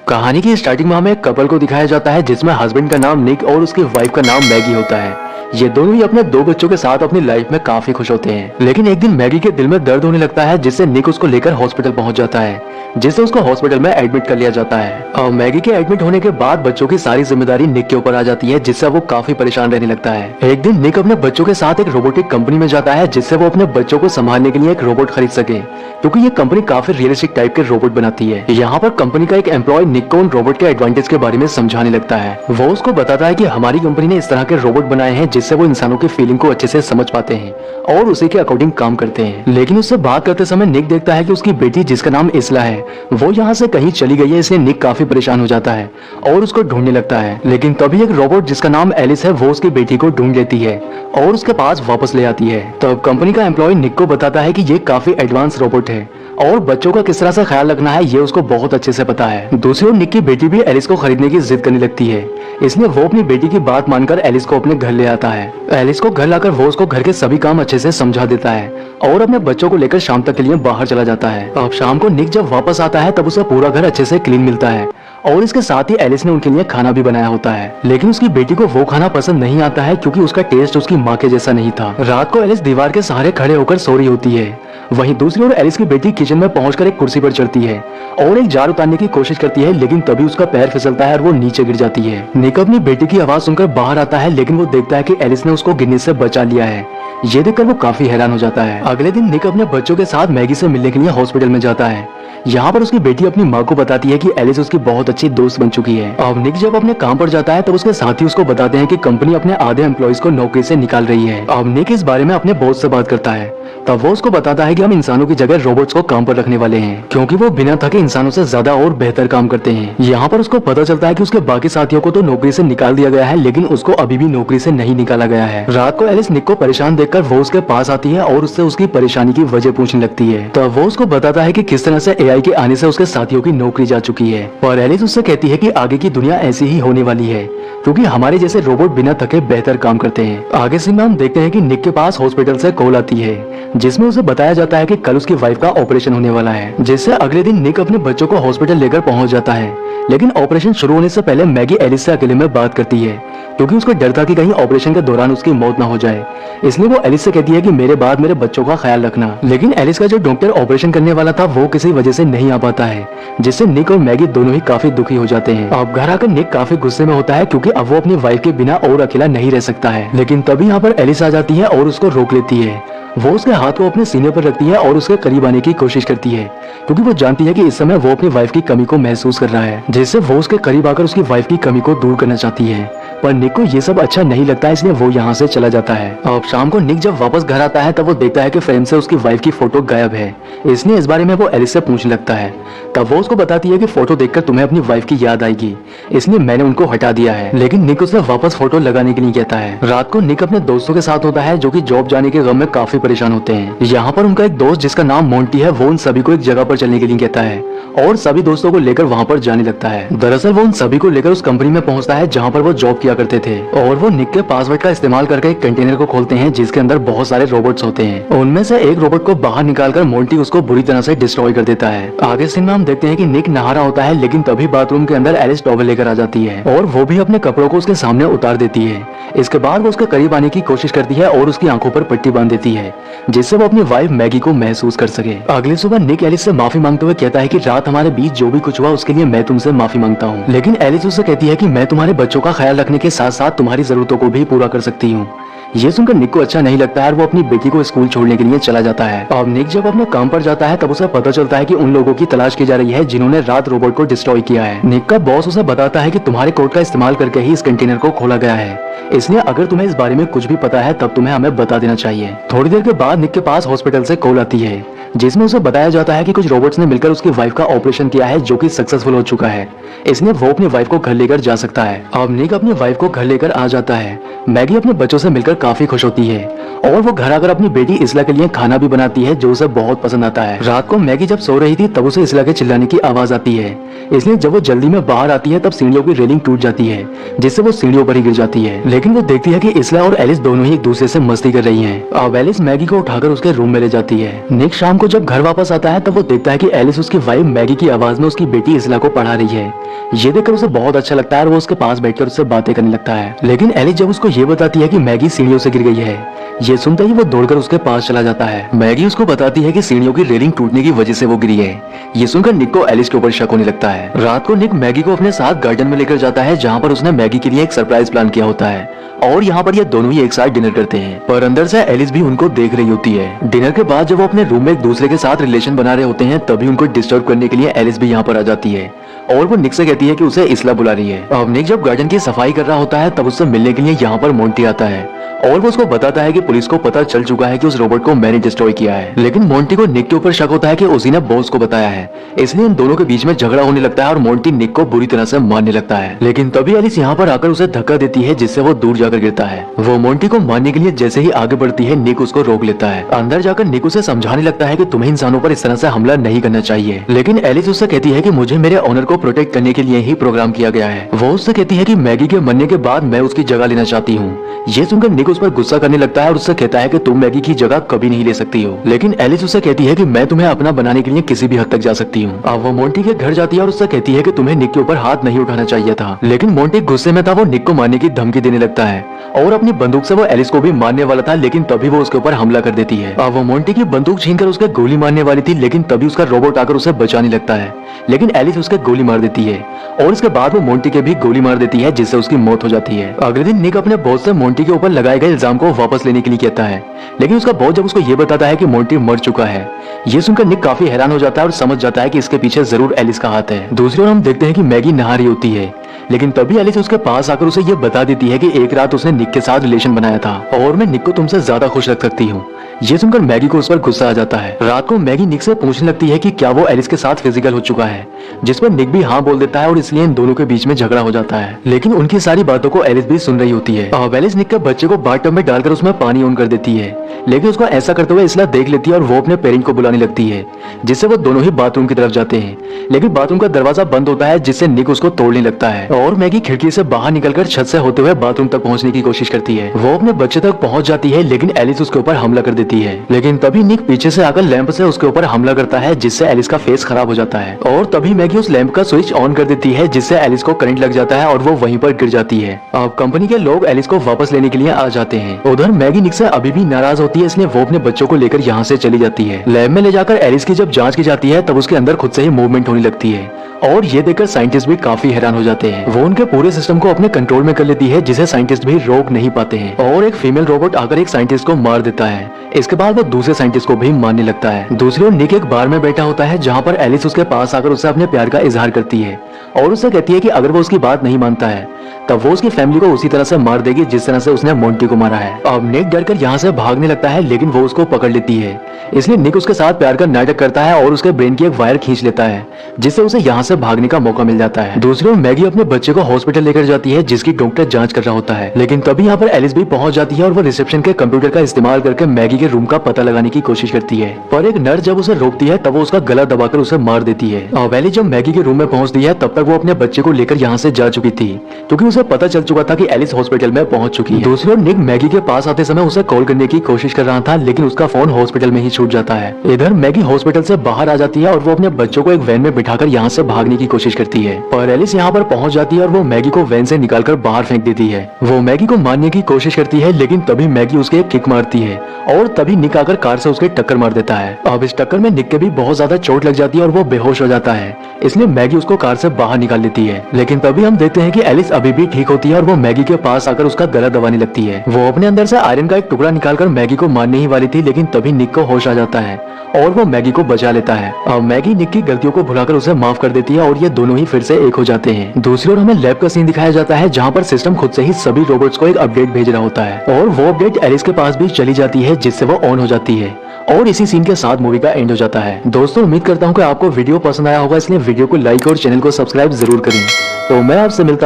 कहानी की स्टार्टिंग में हमें एक कपल को दिखाया जाता है जिसमें हस्बैंड का नाम निक और उसकी वाइफ का नाम मैगी होता है। ये दोनों ही अपने दो बच्चों के साथ अपनी लाइफ में काफी खुश होते हैं। लेकिन एक दिन मैगी के दिल में दर्द होने लगता है जिससे निक उसको लेकर हॉस्पिटल पहुंच जाता है, जिससे उसको हॉस्पिटल में एडमिट कर लिया जाता है। और मैगी के एडमिट होने के बाद बच्चों की सारी जिम्मेदारी निक के ऊपर आ जाती है, जिससे वो काफी परेशान रहने लगता है। एक दिन निक अपने बच्चों के साथ एक रोबोटिक कंपनी में जाता है जिससे वो अपने बच्चों को संभालने के लिए एक रोबोट खरीद सके, क्योंकि ये कंपनी काफी रियलिस्टिक टाइप के रोबोट बनाती है। यहाँ पर कंपनी का एक एम्प्लॉय निक को उन रोबोट के एडवांटेज के बारे में समझाने लगता है। वो उसको बताता है कि हमारी कंपनी ने इस तरह के रोबोट बनाए हैं जिससे वो इंसानों की फीलिंग को अच्छे से समझ पाते हैं और उसी के अकॉर्डिंग काम करते हैं। लेकिन उससे बात करते समय निक देखता है कि उसकी बेटी जिसका नाम इसला है वो यहाँ से कहीं चली गई है, इसलिए निक काफी परेशान हो जाता है और उसको ढूंढने लगता है। लेकिन तभी एक रोबोट जिसका नाम एलिस है वो उसकी बेटी को ढूंढ लेती है और उसके पास वापस ले आती है। तब कंपनी का एम्प्लॉय निक को बताता है कि ये काफी एडवांस रोबोट है और बच्चों का किस तरह से ख्याल रखना है ये उसको बहुत अच्छे से पता है। दूसरी ओर निक की बेटी भी एलिस को खरीदने की जिद करने लगती है, इसलिए वो अपनी बेटी की बात मानकर एलिस को अपने घर ले आता है। एलिस को घर लाकर वो उसको घर के सभी काम अच्छे से समझा देता है और अपने बच्चों को लेकर शाम तक के लिए बाहर चला जाता है। अब शाम को निक जब वापस आता है तब उसे पूरा घर अच्छे से क्लीन मिलता है और इसके साथ ही एलिस ने उनके लिए खाना भी बनाया होता है। लेकिन उसकी बेटी को वो खाना पसंद नहीं आता है क्योंकि उसका टेस्ट उसकी माँ के जैसा नहीं था। रात को एलिस दीवार के सहारे खड़े होकर सो रही होती है। वहीं दूसरी ओर एलिस की बेटी किचन में पहुंचकर एक कुर्सी पर चढ़ती है और एक जार उतारने की कोशिश करती है, लेकिन तभी उसका पैर फिसलता है और वो नीचे गिर जाती है। निक अपनी बेटी की आवाज सुनकर बाहर आता है, लेकिन वो देखता है कि एलिस ने उसको गिरने से बचा लिया है। ये देखकर वो काफी हैरान हो जाता है। अगले दिन निक अपने बच्चों के साथ मैगी से मिलने के लिए हॉस्पिटल में जाता है। यहाँ पर उसकी बेटी अपनी माँ को बताती है कि एलिस उसकी बहुत अच्छी दोस्त बन चुकी है। अब निक जब अपने काम पर जाता है तब उसके साथी उसको बताते हैं कि कंपनी अपने आधे एम्प्लॉइज को नौकरी से निकाल रही है। अब निक इस बारे में अपने बॉस से बात करता है, तब वो उसको बताता है कि हम इंसानों की जगह रोबोट्स को काम पर रखने वाले हैं, क्योंकि वो बिना थके इंसानों से ज्यादा और बेहतर काम करते हैं। यहाँ पर उसको पता चलता है कि उसके बाकी साथियों को तो नौकरी से निकाल दिया गया है, लेकिन उसको अभी भी नौकरी से नहीं निकाला गया है। रात को एलिस निक को परेशान देखकर वो उसके पास आती है और उससे उसकी परेशानी की वजह पूछने लगती है। तब वो उसको बताता है कि किस तरह से एआई के आने से उसके साथियों की नौकरी जा चुकी है और एलिस उससे कहती है कि आगे की दुनिया ऐसी ही होने वाली है, क्योंकि हमारे जैसे रोबोट बिना थके बेहतर काम करते हैं। आगे से हम देखते हैं कि निक के पास हॉस्पिटल से कॉल आती है जिसमें उसे बताया जाता है कि कल उसकी वाइफ का ऑपरेशन होने वाला है, जिससे अगले दिन निक अपने बच्चों को हॉस्पिटल लेकर पहुंच जाता है। लेकिन ऑपरेशन शुरू होने से पहले मैगी एलिस से अकेले में बात करती है, क्योंकि उसको डर था कि कहीं ऑपरेशन के दौरान उसकी मौत ना हो जाए। इसलिए वो एलिस से कहती है कि मेरे बाद मेरे बच्चों का ख्याल रखना। लेकिन एलिस का जो डॉक्टर ऑपरेशन करने वाला था वो किसी वजह से नहीं आ पाता है, जिससे निक और मैगी दोनों ही काफी दुखी हो जाते हैं। अब घर आकर निक काफी गुस्से में होता है क्योंकि अब वो अपनी वाइफ के बिना और अकेला नहीं रह सकता है। लेकिन तभी यहाँ पर एलिस आ जाती है और उसको रोक लेती है। वो उसके हाथ को अपने सीने पर रखती है और उसके करीब आने की कोशिश करती है, क्योंकि वो जानती है कि इस समय वो अपनी वाइफ की कमी को महसूस कर रहा है, जिससे वो उसके करीब आकर उसकी वाइफ की कमी को दूर करना चाहती है। पर निक को ये सब अच्छा नहीं लगता है, इसलिए वो यहाँ से चला जाता है। अब शाम को निक जब वापस घर आता है तब वो देखता है कि फ्रेम से उसकी वाइफ की फोटो गायब है, इसलिए इस बारे में वो एलिस से पूछने लगता है। तब वो उसको बताती है कि फोटो देखकर तुम्हें अपनी वाइफ की याद आएगी, इसलिए मैंने उनको हटा दिया है। लेकिन निक उसे वापस फोटो लगाने के लिए कहता है। रात को निक अपने दोस्तों के साथ होता है जो कि जॉब जाने के गम में काफी परेशान होते हैं। यहाँ पर उनका एक दोस्त जिसका नाम मोंटी है वो उन सभी को एक जगह पर चलने के लिए कहता है और सभी दोस्तों को लेकर वहाँ पर जाने लगता है। दरअसल वो उन सभी को लेकर उस कंपनी में पहुँचता है जहाँ पर वो जॉब किया करते थे, और वो निक के पासवर्ड का इस्तेमाल करके एक कंटेनर को खोलते हैं जिसके अंदर बहुत सारे रोबोट्स होते हैं। उनमें से एक रोबोट को बाहर निकालकर मोंटी उसको बुरी तरह से डिस्ट्रॉय कर देता है। आगे सीन में हम देखते हैं कि निक नहा रहा होता है, लेकिन तभी बाथरूम के अंदर एलिस टॉवल लेकर आ जाती है और वो भी अपने कपड़ों को उसके सामने उतार देती है। इसके बाद वो उसके करीब आने की कोशिश करती है और उसकी आंखों पर पट्टी बांध देती है, जिससे वो अपनी वाइफ मैगी को महसूस कर सके। अगली सुबह निक एलिस से माफी मांगते हुए कहता है कि रात हमारे बीच जो भी कुछ हुआ उसके लिए मैं तुमसे माफी मांगता हूँ। लेकिन एलिस उससे कहती है कि मैं तुम्हारे बच्चों का ख्याल रखने के साथ साथ तुम्हारी जरूरतों को भी पूरा कर सकती हूँ। ये सुनकर निक को अच्छा नहीं लगता है और वो अपनी बेटी को स्कूल छोड़ने के लिए चला जाता है। अब निक जब अपने काम पर जाता है तब उसे पता चलता है कि उन लोगों की तलाश की जा रही है जिन्होंने रात रोबोट को डिस्ट्रॉय किया है। निक का बॉस उसे बताता है कि तुम्हारे कोड का इस्तेमाल करके ही इस कंटेनर को खोला गया है, इसलिए अगर तुम्हें इस बारे में कुछ भी पता है तब तुम्हें हमें बता देना चाहिए। थोड़ी देर के बाद निक के पास हॉस्पिटल से कॉल आती है जिसमें उसे बताया जाता है कि कुछ रोबोट्स ने मिलकर उसकी वाइफ का ऑपरेशन किया है जो कि सक्सेसफुल हो चुका है, इसलिए वो अपनी वाइफ को घर लेकर जा सकता है। अब निक अपनी वाइफ को घर लेकर आ जाता है। मैगी अपने बच्चों से मिलकर काफी खुश होती है और वो घर आकर अपनी बेटी इसला के लिए खाना भी बनाती है जो उसे बहुत पसंद आता है। रात को मैगी जब सो रही थी तब उसे इसला के चिल्लाने की आवाज आती है, इसलिए जब वो जल्दी में बाहर आती है तब सीढ़ियों की रेलिंग टूट जाती है, जिससे वो सीढ़ियों पर ही गिर जाती है। लेकिन वो देखती है कि इसला और एलिस दोनों ही एक दूसरे से मस्ती कर रही हैं। अब एलिस मैगी को उठाकर उसके रूम में ले जाती है। निक शाम शाम को जब घर वापस आता है तब वो देखता है कि एलिस उसकी वाइफ मैगी की आवाज में उसकी बेटी इसला को पढ़ा रही है। ये देखकर उसे बहुत अच्छा लगता है और वो उसके पास बैठकर उससे बातें करने लगता है। लेकिन एलिस जब उसको ये बताती है कि मैगी सीढ़ियों से गिर गई है, ये सुनते ही वो दौड़कर उसके पास चला जाता है। मैगी उसको बताती है कि सीढ़ियों की रेलिंग टूटने की वजह से वो गिरी है। ये सुनकर निक को एलिस के ऊपर शक होने लगता है। रात को निक मैगी को अपने साथ गार्डन में लेकर जाता है जहाँ पर उसने मैगी के लिए एक सरप्राइज प्लान किया होता है और यहाँ पर ये दोनों ही एक साथ डिनर करते हैं। पर अंदर से एलिस भी उनको देख रही होती है। डिनर के बाद जब वो अपने रूम में एक दूसरे के साथ रिलेशन बना रहे होते हैं तभी उनको डिस्टर्ब करने के लिए एलिस भी यहाँ पर आ जाती है और वो निक से कहती है कि उसे इसला बुला रही है। अब निक जब गार्डन की सफाई कर रहा होता है तब उससे मिलने के लिए यहाँ पर मोंटी आता है और वो उसको बताता है कि पुलिस को पता चल चुका है कि उस रोबोट को मैंने डिस्ट्रॉय किया है। लेकिन मोंटी को निक के ऊपर शक होता है कि उसी ने बॉस को बताया है, इसलिए इन दोनों के बीच में झगड़ा होने लगता है और मोंटी निक को बुरी तरह से मारने लगता है। लेकिन तभी एलिस यहाँ पर आकर उसे धक्का देती है जिससे वो दूर जाकर गिरता है। वो मोंटी को मारने के लिए जैसे ही आगे बढ़ती है निक उसको रोक लेता है। अंदर जाकर निक उसे समझाने लगता है कि तुम्हें इंसानों पर इस तरह से हमला नहीं करना चाहिए। लेकिन एलिस उससे कहती है कि मुझे मेरे ऑनर को प्रोटेक्ट करने के लिए ही प्रोग्राम किया गया है। वो उससे कहती है कि मैगी के मरने के बाद मैं उसकी जगह लेना चाहती हूँ। ये सुनकर निक उस पर गुस्सा करने लगता है और उससे कहता है कि तुम मैगी की जगह कभी नहीं ले सकती हो। लेकिन एलिस उससे कहती है कि मैं तुम्हें अपना बनाने के लिए किसी भी हद तक जा सकती हूँ। अब वो मोंटी के घर जाती है और उससे कहती है कि तुम्हें निक के ऊपर हाथ नहीं उठाना चाहिए था। लेकिन मोंटी गुस्से में था, वो निक को मारने की धमकी देने लगता है और अपनी बंदूक से वो एलिस को भी मारने वाला था। लेकिन तभी वो उसके ऊपर हमला कर देती है। अब वो मोंटी की बंदूक छीनकर उसके गोली मारने वाली थी, लेकिन तभी उसका रोबोट आकर उसे बचाने लगता है। लेकिन एलिस उसके गोली मार देती है और इसके बाद वो मोंटी के भी गोली मार देती है जिससे उसकी मौत हो जाती है। अगले दिन निक अपने बॉस से मोंटी के ऊपर लगाए गए इल्जाम को वापस लेने के लिए कहता है, लेकिन उसका बॉस जब उसको ये बताता है कि मोंटी मर चुका है, ये सुनकर निक काफी हैरान हो जाता है और समझ जाता है कि इसके पीछे जरूर एलिस का हाथ है। दूसरी ओर हम देखते हैं कि मैगी नहा रही होती है, लेकिन तभी एलिस उसके पास आकर उसे ये बता देती है कि एक रात उसने निक के साथ रिलेशन बनाया था और मैं निक को तुमसे ज्यादा खुश रख सकती हूँ। ये सुनकर मैगी को उस पर गुस्सा आ जाता है। रात को मैगी निक से पूछने लगती है कि क्या वो एलिस के साथ फिजिकल हो चुका है, जिस पर निक भी हाँ बोल देता है और इसलिए इन दोनों के बीच में झगड़ा हो जाता है। लेकिन उनकी सारी बातों को एलिस भी सुन रही होती है। अब एलिस निक के बच्चे को बाथटब में डालकर उसमें पानी ऑन कर देती है, लेकिन उसको ऐसा करते हुए इसला देख लेती है और वो अपने पेरेंट को बुलाने लगती है, जिससे वो दोनों ही बाथरूम की तरफ जाते हैं। लेकिन बाथरूम का दरवाजा बंद होता है जिससे निक उसको तोड़ने लगता है और मैगी खिड़की से बाहर निकलकर छत से होते हुए बाथरूम तक पहुंचने की कोशिश करती है। वो अपने बच्चे तक पहुंच जाती है, लेकिन एलिस उसके ऊपर हमला कर देती है। लेकिन तभी निक पीछे से आकर लैंप से उसके ऊपर हमला करता है, जिससे एलिस का फेस खराब हो जाता है और तभी मैगी उस लैंप का स्विच ऑन कर देती है, जिससे एलिस को करंट लग जाता है और वो वहीं पर गिर जाती है। अब कंपनी के लोग एलिस को वापस लेने के लिए आ जाते हैं। उधर मैगी निक से अभी भी नाराज होती है, इसलिए वो अपने बच्चों को लेकर यहाँ से चली जाती है। लैब में ले जाकर एलिस की जब जांच की जाती है तब उसके अंदर खुद से ही मूवमेंट होने लगती है और ये देखकर साइंटिस्ट भी काफी हैरान हो जाते हैं। वो उनके पूरे सिस्टम को अपने कंट्रोल में कर लेती है, जिसे साइंटिस्ट भी रोक नहीं पाते हैं और एक फीमेल रोबोट आकर एक साइंटिस्ट को मार देता है। इसके बाद वो दूसरे साइंटिस्ट को भी मारने लगता है। दूसरी ओर निक एक बार में बैठा होता है जहाँ पर एलिस उसके पास आकर उससे अपने प्यार का इजहार करती है और उससे कहती है कि अगर वो उसकी बात नहीं मानता है तब वो उसकी फैमिली को उसी तरह से मार देगी जिस तरह से उसने मोंटी को मारा है। अब निक डरकर यहाँ से भागने लगता है, लेकिन वो उसको पकड़ लेती है, इसलिए निक उसके साथ प्यार का नाटक करता है और उसके ब्रेन की एक वायर खींच लेता है, जिससे उसे यहाँ से भागने का मौका मिल जाता है। दूसरी ओर मैगी अपने बच्चे को हॉस्पिटल लेकर जाती है, जिसकी डॉक्टर जांच कर रहा होता है। लेकिन तभी यहाँ पर एलिस भी पहुंच जाती है और वो रिसेप्शन के कंप्यूटर का इस्तेमाल करके मैगी के रूम का पता लगाने की कोशिश करती है, पर एक नर्स जब उसे रोकती है तब वो उसका गला दबाकर उसे मार देती है। अब एलिस जब मैगी के रूम में पहुंचती है तब तक वो अपने बच्चे को लेकर यहाँ से जा चुकी थी, क्योंकि उसे पता चल चुका था कि एलिस हॉस्पिटल में पहुंच चुकी है। दूसरी ओर निक मैगी के पास आते समय उसे कॉल करने की कोशिश कर रहा था, लेकिन उसका फोन हॉस्पिटल में ही छूट जाता है। इधर मैगी हॉस्पिटल से बाहर आ जाती है और वो अपने बच्चों को एक वैन में बिठाकर यहाँ से भागने की कोशिश करती है, पर एलिस यहाँ पर पहुंच जाती है और वो मैगी को वैन से निकालकर बाहर फेंक देती है। वो मैगी को मारने की कोशिश करती है, लेकिन तभी मैगी उसके एक किक मारती है और तभी निक आकर कार से उसके टक्कर मार देता है। अब इस टक्कर में निक के भी बहुत ज्यादा चोट लग जाती है और वो बेहोश हो जाता है, इसलिए मैगी उसको कार से बाहर निकाल लेती है। लेकिन तभी हम देखते हैं कि एलिस अभी भी ठीक होती है और वो मैगी के पास आकर उसका गला दबाने लगती है। वो अपने अंदर से आयरन का एक टुकड़ा निकालकर मैगी को मारने ही वाली थी, लेकिन तभी निक को होश आ जाता है और वो मैगी को बचा लेता है। अब मैगी निक की गलतियों को भुलाकर उसे माफ कर देती है और ये दोनों ही फिर से एक हो जाते हैं। दूसरी ओर हमें लैब का सीन दिखाया जाता है, जहाँ पर सिस्टम खुद से ही सभी रोबोट्स को एक अपडेट भेज रहा होता है और वो अपडेट एलिस के पास भी चली जाती है, जिससे वो ऑन हो जाती है और इसी सीन के साथ मूवी का एंड हो जाता है। दोस्तों, उम्मीद करता हूँ कि आपको वीडियो पसंद आया होगा, इसलिए वीडियो को लाइक और चैनल को सब्सक्राइब जरूर करें। तो मैं आपसे मिलता हूँ